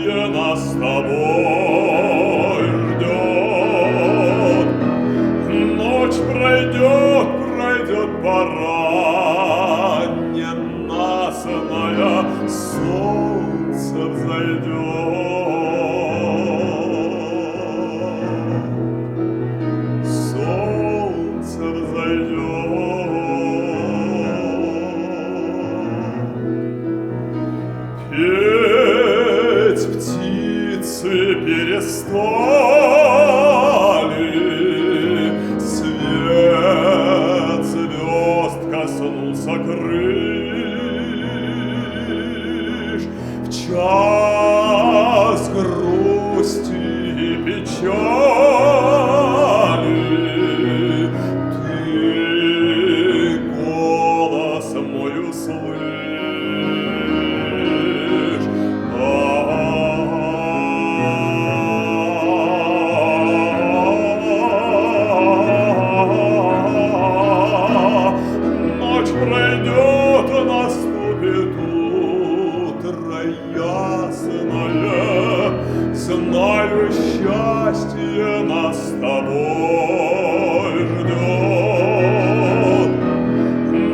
счастье нас с тобой ждет. Ночь пройдет, пройдет пора, ненастная, солнце взойдет. Солнце взойдет. Петь птицы перестали, свет звезд коснулся крыш. В час грусти и печали ты голос мой услышь. Ночь пройдет, наступит утро ясное. Знаю, счастье нас с тобой ждет.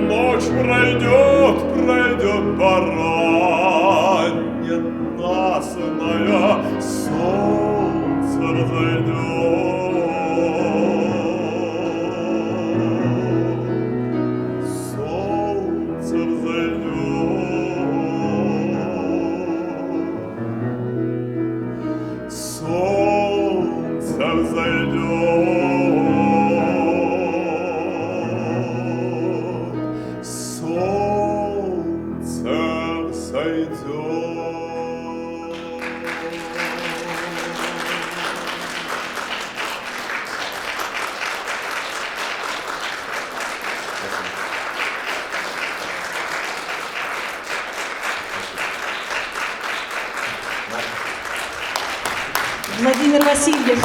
Ночь пройдет, пройдет пора, ненастная, солнце взойдет. Солнце взойдет. Солнце взойдет. Солнце Владимир Васильев.